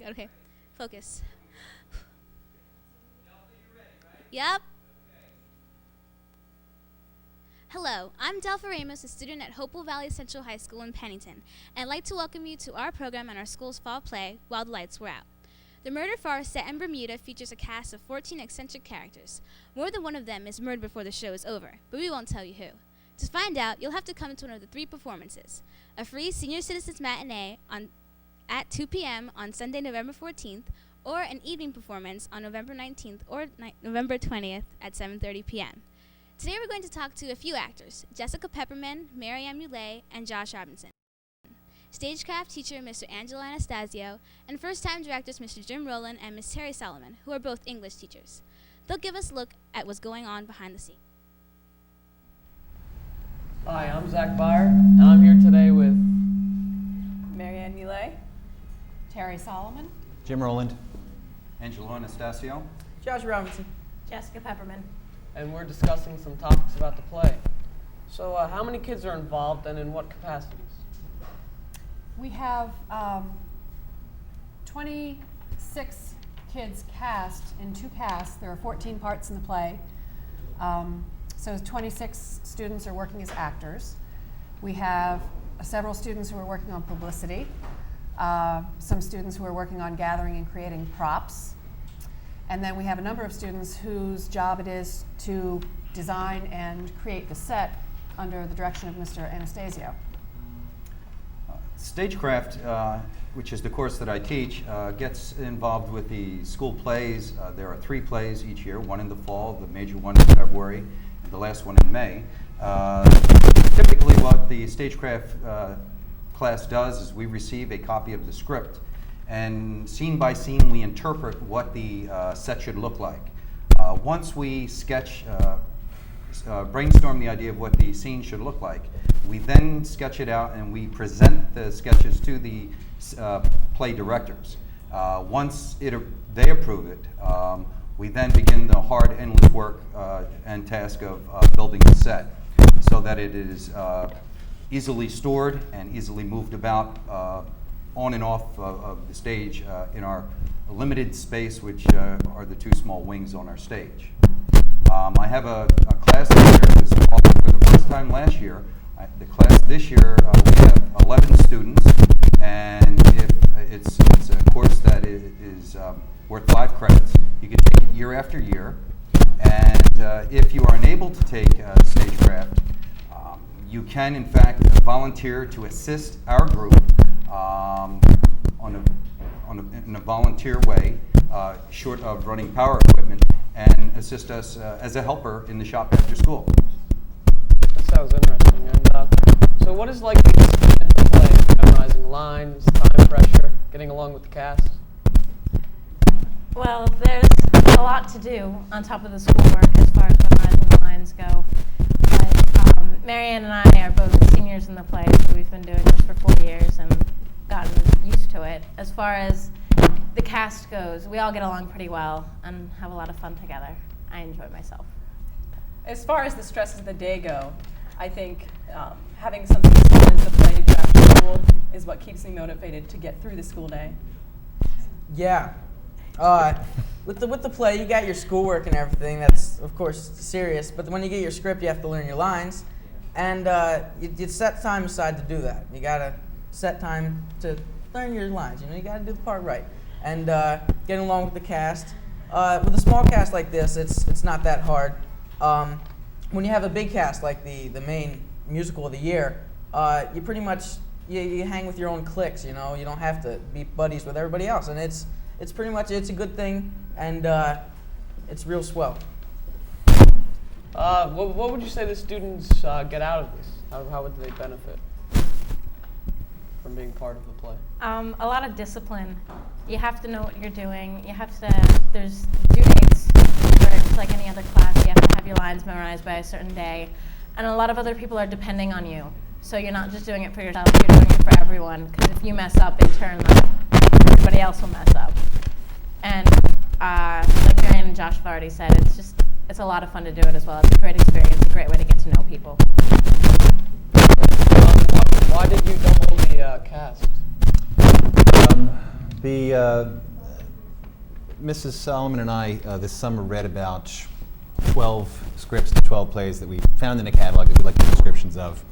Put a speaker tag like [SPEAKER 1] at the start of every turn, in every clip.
[SPEAKER 1] Okay, focus. Yep. Hello, I'm Delpha Ramos, a student at Hopewell Valley Central High School in Pennington, and I'd like to welcome you to our program and our school's fall play, While the Lights Were Out. The murder farce set in Bermuda features a cast of 14 eccentric characters. More than one of them is murdered before the show is over, but we won't tell you who. To find out, you'll have to come to one of the 3 performances: a free senior citizens matinee at 2 p.m. on Sunday, November 14th, or an evening performance on November 19th or November 20th at 7:30 p.m. Today we're going to talk to a few actors: Jessica Pepperman, Marianne Muley, and Josh Robinson. Stagecraft teacher Mr. Angelo Anastasio, and first-time directors Mr. Jim Rowland and Miss Terry Solomon, who are both English teachers. They'll give us a look at what's going on behind the scenes.
[SPEAKER 2] Hi, I'm Zach Byer, and I'm here today with
[SPEAKER 3] Marianne Muley,
[SPEAKER 4] Terry Solomon,
[SPEAKER 5] Jim Rowland,
[SPEAKER 6] Angelo Anastasio,
[SPEAKER 2] Josh Robinson,
[SPEAKER 4] Jessica Pepperman.
[SPEAKER 2] and we're discussing some topics about the play. So how many kids are involved and in what capacities?
[SPEAKER 4] We have 26 kids cast in 2 casts. There are 14 parts in the play. So 26 students are working as actors. We have several students who are working on publicity, some students who are working on gathering and creating props, and then we have a number of students whose job it is to design and create the set under the direction of Mr. Anastasio.
[SPEAKER 6] Stagecraft, which is the course that I teach, gets involved with the school plays. There are 3 plays each year, one in the fall, the major one in February, and the last one in May. Typically what the Stagecraft class does is we receive a copy of the script, and scene by scene we interpret what the set should look like. Once we sketch, brainstorm the idea of what the scene should look like, we then sketch it out and we present the sketches to the play directors. Once they approve it, we then begin the hard, endless work and task of building the set so that it is easily stored and easily moved about on and off of the stage in our limited space, which are the 2 small wings on our stage. I have a class this year that was offered for the first time last year. The class this year, we have 11 students, and it's a course that is worth 5 credits. You can take it year after year, and if you are unable to take Stagecraft, you can in fact volunteer to assist our group in a volunteer way, short of running power equipment, and assist us as a helper in the shop after school.
[SPEAKER 2] That sounds interesting. And so what is like the discipline in the play? Memorizing lines, time pressure, getting along with the cast?
[SPEAKER 7] Well, there's a lot to do on top of the schoolwork as far as memorizing the lines go. But Marianne and I are both seniors in the play, so we've been doing this for 4 years and gotten used to it. As far as the cast goes, we all get along pretty well and have a lot of fun together. I enjoy myself.
[SPEAKER 3] As far as the stresses of the day go, I think having something as fun as the play to do after school is what keeps me motivated to get through the school day.
[SPEAKER 8] Yeah. With the play, you got your schoolwork and everything. That's, of course, serious. But when you get your script, you have to learn your lines. And you set time aside to do that. You got to set time to learn your lines. You got to do the part right. And getting along with the cast. With a small cast like this, it's not that hard. When you have a big cast like the main musical of the year, you pretty much you hang with your own cliques. You don't have to be buddies with everybody else, and it's pretty much a good thing, and it's real swell.
[SPEAKER 2] What would you say the students get out of this? How would they benefit from being part of the play?
[SPEAKER 7] A lot of discipline. You have to know what you're doing. There's due dates where it's like any other class. You have to have your lines memorized by a certain day. And a lot of other people are depending on you. So you're not just doing it for yourself, you're doing it for everyone. Because if you mess up, in turn, everybody else will mess up. And like Marianne and Josh have already said, it's a lot of fun to do it as well. It's a great experience, a great way to get to know people.
[SPEAKER 2] Why did you double the cast?
[SPEAKER 5] Mrs. Solomon and I this summer read about 12 scripts to 12 plays that we found in a catalog that we'd like the descriptions of.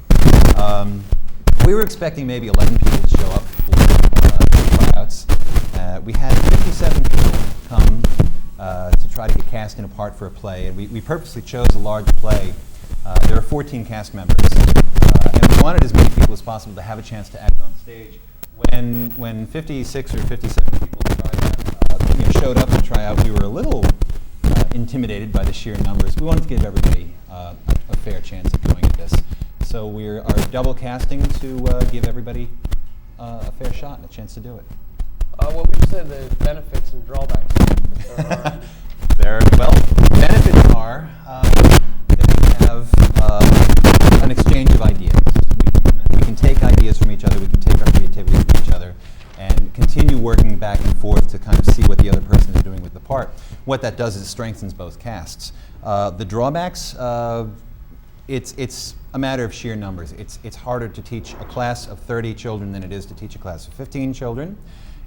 [SPEAKER 5] We were expecting maybe 11 people to show up for tryouts. We had 57 people come to try to get cast in a part for a play, and we purposely chose a large play. There are 14 cast members, and we wanted as many people as possible to have a chance to act on stage. When 56 or 57 people showed up to try out, we were a little intimidated by the sheer numbers. We wanted to give everybody a fair chance of going at this. So we are double casting to give everybody a fair shot and a chance to do it.
[SPEAKER 2] What would you say the benefits and drawbacks are?
[SPEAKER 5] Benefits are that we have an exchange of ideas. We can take ideas from each other, we can take our creativity from each other, and continue working back and forth to kind of see what the other person is doing with the part. What that does is it strengthens both casts. The drawbacks, it's a matter of sheer numbers. It's harder to teach a class of 30 children than it is to teach a class of 15 children.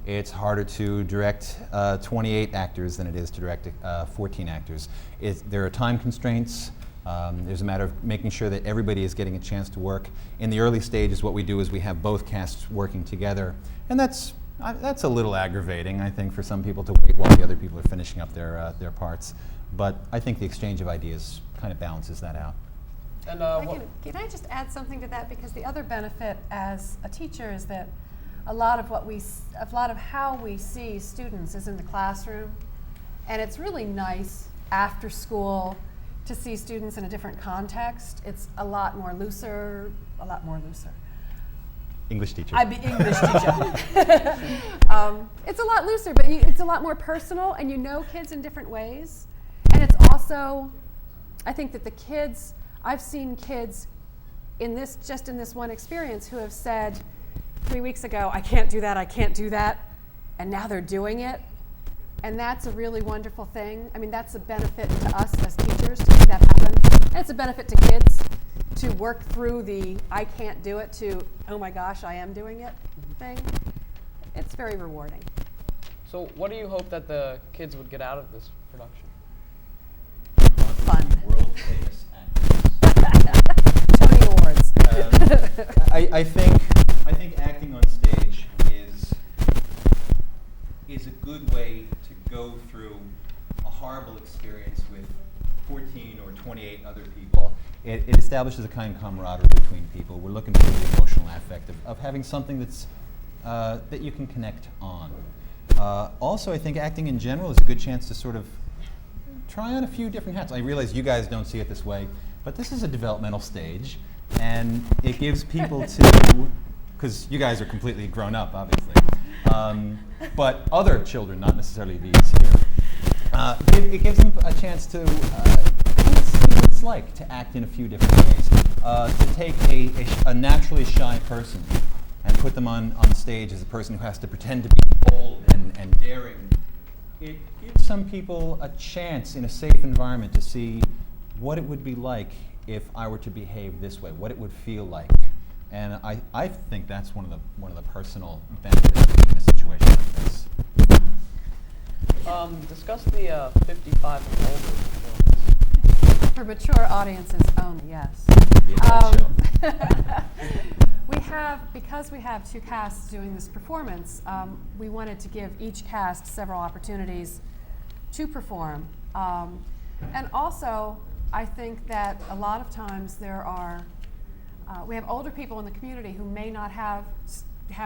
[SPEAKER 5] It's harder to direct 28 actors than it is to direct 14 actors. There are time constraints. There's a matter of making sure that everybody is getting a chance to work. In the early stages, what we do is we have both casts working together, and that's a little aggravating, I think, for some people to wait while the other people are finishing up their parts. But I think the exchange of ideas kind of balances that out.
[SPEAKER 2] And
[SPEAKER 4] Can I just add something to that? Because the other benefit as a teacher is that a lot of how we see students is in the classroom, and it's really nice after school to see students in a different context. It's a lot more looser.
[SPEAKER 5] English teacher.
[SPEAKER 4] I'd be English teacher. It's a lot looser, but it's a lot more personal, and you know kids in different ways. And it's also, I think that I've seen kids in this one experience who have said 3 weeks ago, I can't do that, and now they're doing it. And that's a really wonderful thing. I mean, that's a benefit to us as teachers to see that happen. And it's a benefit to kids to work through the I can't do it to, oh my gosh, I am doing it thing. It's very rewarding.
[SPEAKER 2] so what do you hope that the kids would get out of this production?
[SPEAKER 4] Fun.
[SPEAKER 5] World famous actors.
[SPEAKER 4] Tony Awards.
[SPEAKER 5] I think acting on stage is a good way to go through a horrible experience with 14 or 28 other people. It establishes a kind of camaraderie between people. We're looking for the emotional aspect of having something that's that you can connect on. Also, I think acting in general is a good chance to sort of try on a few different hats. I realize you guys don't see it this way, but this is a developmental stage, and it gives people because you guys are completely grown up, obviously, but other children, not necessarily these here, it gives them a chance to see what it's like to act in a few different ways. To take a naturally shy person and put them on stage as a person who has to pretend to be bold and daring, it gives some people a chance in a safe environment to see what it would be like if I were to behave this way, what it would feel like. And I think that's one of the personal benefits of being in a situation like this.
[SPEAKER 2] Discuss the 55 and older performance.
[SPEAKER 4] For mature audiences only, yes. Because we have two casts doing this performance, we wanted to give each cast several opportunities to perform. And also, I think that a lot of times we have older people in the community who may not have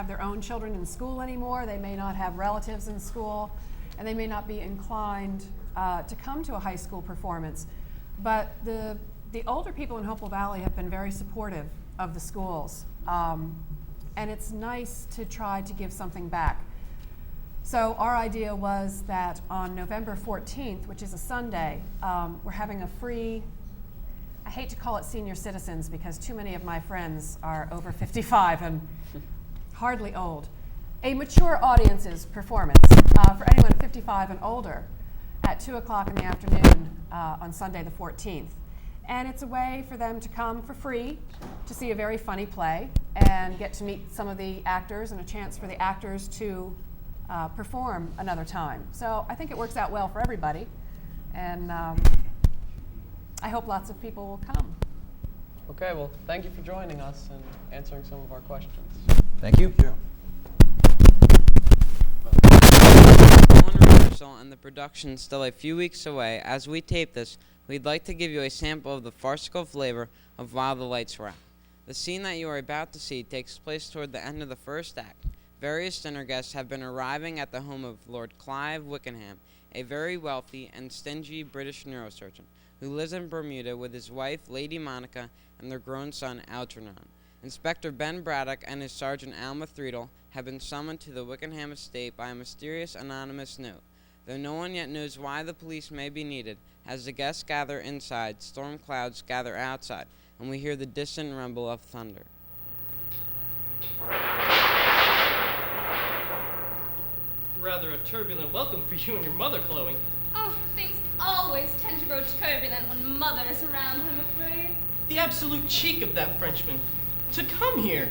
[SPEAKER 4] their own children in school anymore. They may not have relatives in school, and they may not be inclined to come to a high school performance. But the older people in Hopewell Valley have been very supportive of the schools, and it's nice to try to give something back. So our idea was that on November 14th, which is a Sunday, we're having a free, I hate to call it senior citizens because too many of my friends are over 55 and hardly old, a mature audiences performance for anyone 55 and older at 2 o'clock in the afternoon on Sunday the 14th. And it's a way for them to come for free to see a very funny play and get to meet some of the actors, and a chance for the actors to perform another time. So I think it works out well for everybody, and I hope lots of people will come.
[SPEAKER 2] Okay, well, thank you for joining us and answering some of our questions.
[SPEAKER 5] Thank you.
[SPEAKER 9] One rehearsal and the production still a few weeks away. As we tape this, we'd like to give you a sample of the farcical flavor of While the Lights Were Out. The scene that you are about to see takes place toward the end of the first act. Various dinner guests have been arriving at the home of Lord Clive Wickenham, a very wealthy and stingy British neurosurgeon who lives in Bermuda with his wife, Lady Monica, and their grown son, Algernon. Inspector Ben Braddock and his Sergeant Alma Threadle have been summoned to the Wickenham estate by a mysterious anonymous note. Though no one yet knows why the police may be needed, as the guests gather inside, storm clouds gather outside, and we hear the distant rumble of thunder.
[SPEAKER 10] Rather a turbulent welcome for you and your mother, Chloe.
[SPEAKER 11] Oh, things always tend to grow turbulent when Mother is around, I'm afraid.
[SPEAKER 10] The absolute cheek of that Frenchman to come here,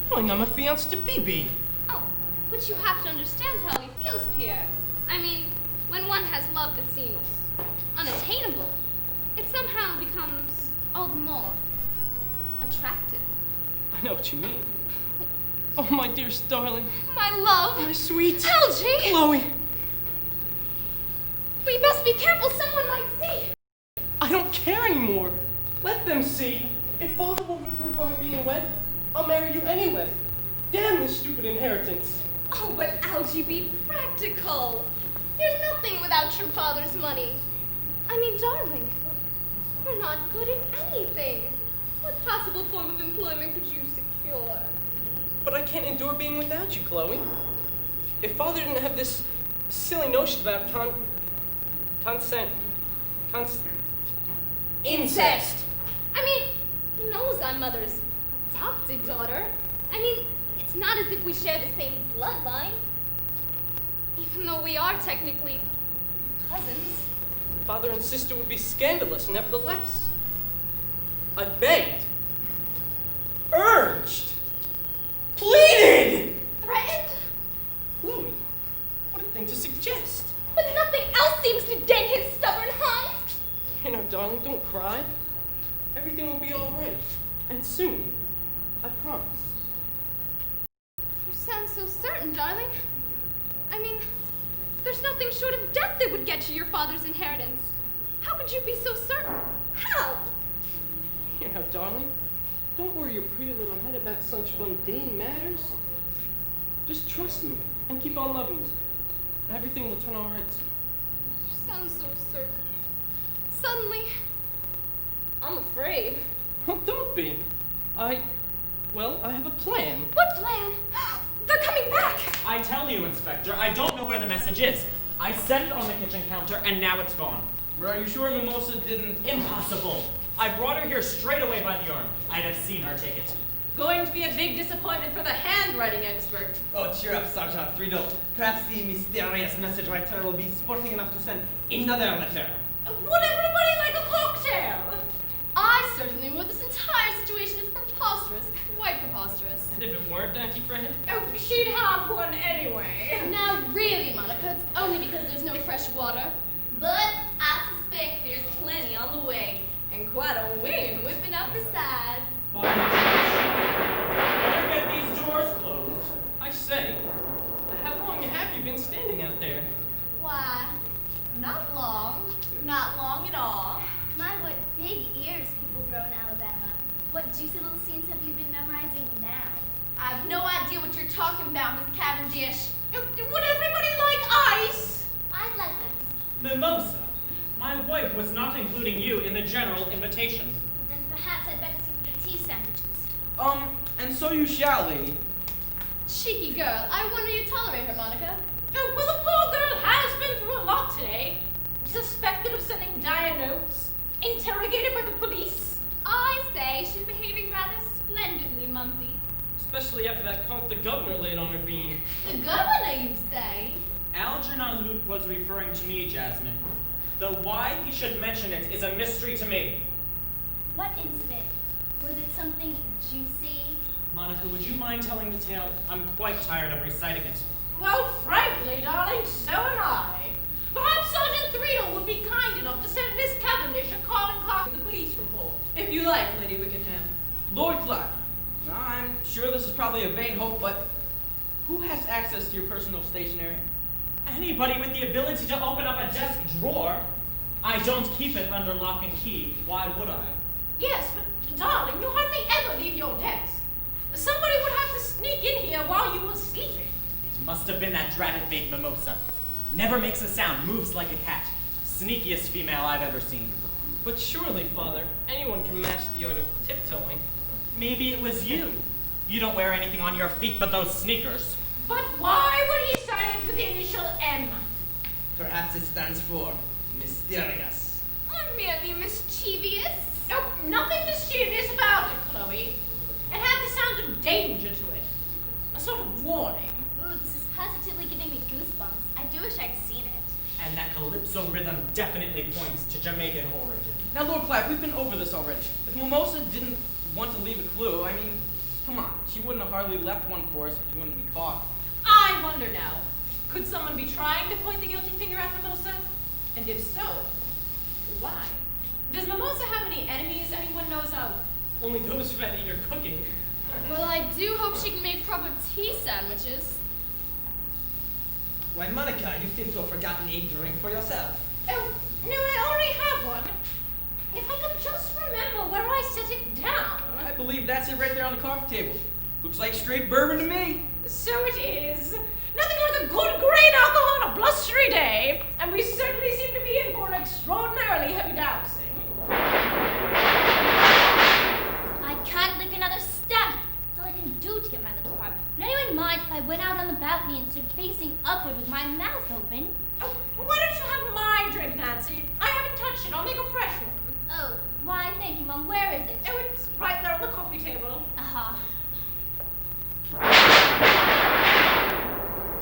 [SPEAKER 10] knowing I'm affianced to BB.
[SPEAKER 11] Oh, but you have to understand how he feels, Pierre. I mean, when one has love that seems unattainable, it somehow becomes all the more attractive.
[SPEAKER 10] I know what you mean. Oh, my dearest darling.
[SPEAKER 11] My love.
[SPEAKER 10] My sweet.
[SPEAKER 11] Algie.
[SPEAKER 10] Chloe.
[SPEAKER 11] We must be careful, someone might see.
[SPEAKER 10] I don't care anymore. Let them see. If Father won't approve our being wed, I'll marry you anyway. Damn this stupid inheritance.
[SPEAKER 11] Oh, but Algie, be practical. You're nothing without your father's money. I mean, darling, you're not good at anything. What possible form of employment could you secure?
[SPEAKER 10] But I can't endure being without you, Chloe. If Father didn't have this silly notion about incest.
[SPEAKER 11] I mean, he knows I'm Mother's adopted daughter. I mean, it's not as if we share the same bloodline. Even though we are technically cousins.
[SPEAKER 10] Father and sister would be scandalous, nevertheless. I've begged, urged, pleaded!
[SPEAKER 11] Threatened?
[SPEAKER 10] Chloe, what a thing to suggest.
[SPEAKER 11] But nothing else seems to dent his stubborn heart.
[SPEAKER 10] You know, darling, don't cry. Everything will be all right. And soon. I promise.
[SPEAKER 11] You sound so certain, darling. I mean, there's nothing short of death that would get you your father's inheritance. How could you be so certain? How?
[SPEAKER 10] You know, darling, don't worry your pretty little head about such mundane matters. Just trust me and keep on loving me. And everything will turn all right.
[SPEAKER 11] You sound so certain. Suddenly, I'm afraid.
[SPEAKER 10] Oh, don't be. I have a plan.
[SPEAKER 11] What plan? They're coming back!
[SPEAKER 12] I tell you, Inspector, I don't know where the message is. I set it on the kitchen counter, and now it's gone.
[SPEAKER 13] But are you sure Mimosa didn't?
[SPEAKER 12] Impossible. I brought her here straight away by the arm. I'd have seen her take it.
[SPEAKER 3] Going to be a big disappointment for the handwriting expert.
[SPEAKER 13] Oh, cheer up, Sergeant Threadle. Perhaps the mysterious message writer will be sporting enough to send another letter.
[SPEAKER 3] Would everybody like a cocktail? I certainly would. This entire situation is preposterous. Quite preposterous.
[SPEAKER 10] And if it weren't, Auntie Fran?
[SPEAKER 3] Oh, she'd have one anyway.
[SPEAKER 11] Now, really, Monica, it's only because there's no fresh water. But I suspect there's plenty on the way, and quite a wind whipping up besides.
[SPEAKER 12] Better get these doors closed.
[SPEAKER 10] I say, how long have you been standing out there?
[SPEAKER 11] Why, not long. Not long at all. My, what big ears people grow in Alabama. What juicy little scenes have you been memorizing now? I've no idea what you're talking about, Miss Cavendish.
[SPEAKER 3] Would everybody like ice?
[SPEAKER 11] I'd like ice.
[SPEAKER 12] Mimosa, my wife was not including you in the general invitation.
[SPEAKER 11] Then perhaps I'd better see to the tea sandwiches.
[SPEAKER 13] And so you shall, lady.
[SPEAKER 11] Cheeky girl. I wonder you tolerate her, Monica.
[SPEAKER 3] Oh, well, the poor girl has been through a lot today. Suspected of sending dire notes. Interrogated by the police.
[SPEAKER 11] I say she's behaving rather splendidly, Mumsy.
[SPEAKER 10] Especially after that conch the governor laid on her bean.
[SPEAKER 11] The governor, you say?
[SPEAKER 12] Algernon was referring to me, Jasmine. Though why he should mention it is a mystery to me.
[SPEAKER 11] What incident? Was it something juicy?
[SPEAKER 12] Monica, would you mind telling the tale? I'm quite tired of reciting it.
[SPEAKER 14] Well, frankly, darling, so am I. Perhaps Sergeant Threedle would be kind enough to send Miss Cavendish a carbon copy of the police report.
[SPEAKER 10] If you like, Lady Wickenham. Lord Clark. Now, I'm sure this is probably a vain hope, but who has access to your personal stationery?
[SPEAKER 12] Anybody with the ability to open up a desk drawer. I don't keep it under lock and key. Why would I?
[SPEAKER 14] Yes, but darling, you hardly ever leave your desk. Somebody would have to sneak in here while you were sleeping.
[SPEAKER 12] It must have been that dratted fake mimosa. Never makes a sound, moves like a cat. Sneakiest female I've ever seen.
[SPEAKER 10] But surely, Father, anyone can master the art of tiptoeing.
[SPEAKER 12] Maybe it was you. You don't wear anything on your feet but those sneakers.
[SPEAKER 14] But why would he sign it with the initial M?
[SPEAKER 13] Perhaps it stands for mysterious.
[SPEAKER 11] I'm merely mischievous.
[SPEAKER 14] Nope, nothing mischievous about it, Chloe. It had the sound of danger to it. A sort of warning.
[SPEAKER 11] Ooh, this is positively giving me goosebumps. I do wish I'd seen it.
[SPEAKER 12] And that calypso rhythm definitely points to Jamaican origin.
[SPEAKER 10] Now, Lord Clive, we've been over this already. If Mimosa didn't want to leave a clue, I mean, come on. She wouldn't have hardly left one for us if she wouldn't be caught.
[SPEAKER 3] I wonder now, could someone be trying to point the guilty finger at Mimosa? And if so, why? Does Mimosa have any enemies anyone knows of?
[SPEAKER 10] Only those who eat her cooking.
[SPEAKER 11] Well, I do hope she can make proper tea sandwiches.
[SPEAKER 13] Why, Monica, you seem to have forgotten a drink for yourself.
[SPEAKER 14] Oh, no, I already have one. If I could just remember where I set it down.
[SPEAKER 10] I believe that's it right there on the coffee table. Looks like straight bourbon to me.
[SPEAKER 14] So it is. Nothing like a good grain alcohol on a blustery day. And we certainly seem to be in for an extraordinarily heavy dousing.
[SPEAKER 11] I can't lick another step. That's all I can do to get my lips apart. Would anyone mind if I went out on the balcony and stood facing upward with my mouth open?
[SPEAKER 14] Oh, why don't you have my drink, Nancy? I haven't touched it. I'll make a fresh one.
[SPEAKER 11] Oh, why, thank you, Mom. Where is it?
[SPEAKER 14] Oh, it's right there on the coffee table.
[SPEAKER 11] Uh-huh.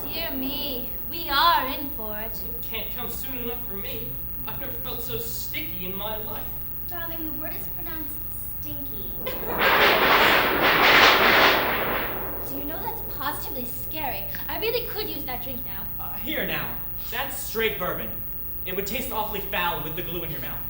[SPEAKER 11] Dear me, we are in for it.
[SPEAKER 10] It can't come soon enough for me. I've never felt so sticky in my life.
[SPEAKER 11] Darling, the word is pronounced stinky. Do you know that's positively scary? I really could use that drink now.
[SPEAKER 12] Here now. That's straight bourbon. It would taste awfully foul with the glue in your mouth.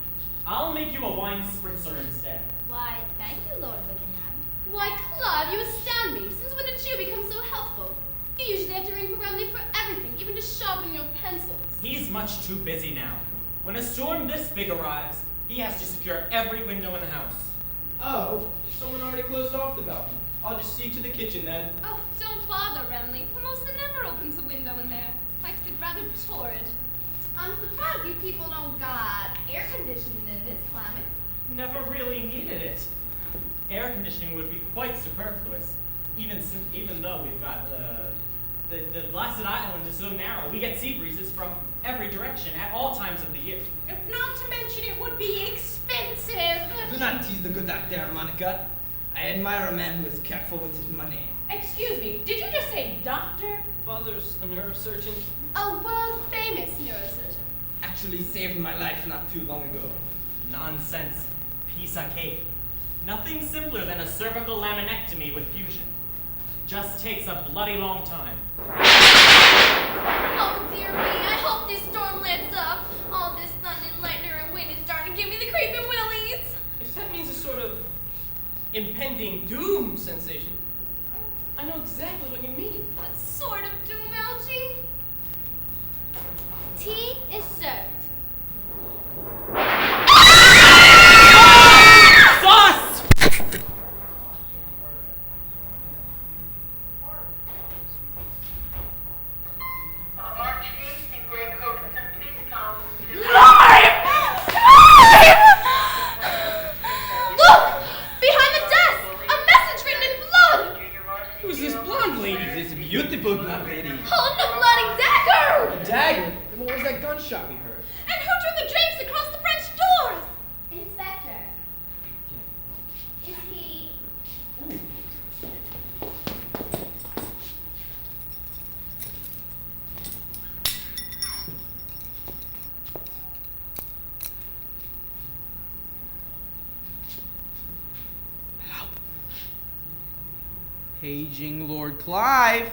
[SPEAKER 12] I'll make you a wine spritzer instead.
[SPEAKER 11] Why, thank you, Lord Wickenham. Why, Claude, you astound me. Since when did you become so helpful? You usually have to ring for Remley for everything, even to sharpen your pencils.
[SPEAKER 12] He's much too busy now. When a storm this big arrives, he has to secure every window in the house.
[SPEAKER 10] Oh, someone already closed off the balcony. I'll just see to the kitchen then.
[SPEAKER 11] Oh, don't bother, Remley. Mimosa never opens a window in there. Makes it rather torrid. I'm surprised you people don't got air conditioning in this climate.
[SPEAKER 12] Never really needed it. Air conditioning would be quite superfluous, even though we've got the Blessed Island is so narrow. We get sea breezes from every direction at all times of the year.
[SPEAKER 14] Not to mention it would be expensive.
[SPEAKER 13] Do not tease the good doctor, Monica. I admire a man who is careful with his money.
[SPEAKER 14] Excuse me, did you just say doctor?
[SPEAKER 10] Father's a neurosurgeon.
[SPEAKER 11] A world-famous neurosurgeon.
[SPEAKER 13] Actually saved my life not too long ago.
[SPEAKER 12] Nonsense. Piece of cake. Nothing simpler than a cervical laminectomy with fusion. Just takes a bloody long time.
[SPEAKER 11] Oh dear me, I hope this storm lets up. All this thunder and lightning and wind is starting to give me the creeping willies.
[SPEAKER 10] If that means a sort of impending doom sensation, I know exactly what you mean.
[SPEAKER 11] What sort of doom, Algie? Tea is served.
[SPEAKER 12] Sauce!
[SPEAKER 11] Look! Behind the desk! A message written in blood!
[SPEAKER 10] Who's this blonde lady?
[SPEAKER 13] This beautiful blonde lady.
[SPEAKER 11] Oh, the bloody dagger!
[SPEAKER 10] A dagger? And what was that gunshot we heard?
[SPEAKER 11] And who drew the drapes across the French doors? Inspector. Is he...
[SPEAKER 10] Paging Lord Clive.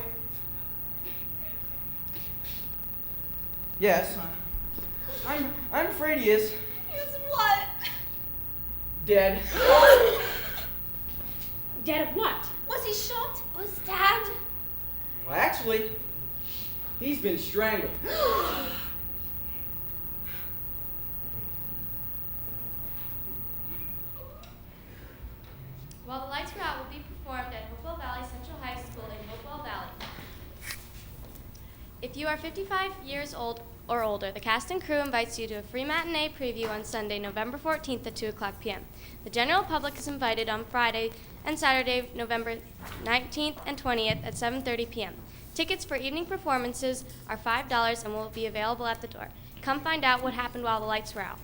[SPEAKER 8] Yes. I'm afraid he is.
[SPEAKER 11] Is what?
[SPEAKER 8] Dead.
[SPEAKER 14] Dead of what?
[SPEAKER 11] Was he shot? Or stabbed?
[SPEAKER 8] Well, actually, he's been strangled.
[SPEAKER 15] While the Lights Were Out will be performed at Hopewell Valley Central High School in Hopewell Valley. If you are 55 years old or older, the cast and crew invites you to a free matinee preview on Sunday, November 14th at 2 o'clock p.m. The general public is invited on Friday and Saturday, November 19th and 20th at 7:30 p.m. Tickets for evening performances are $5 and will be available at the door. Come find out what happened while the lights were out.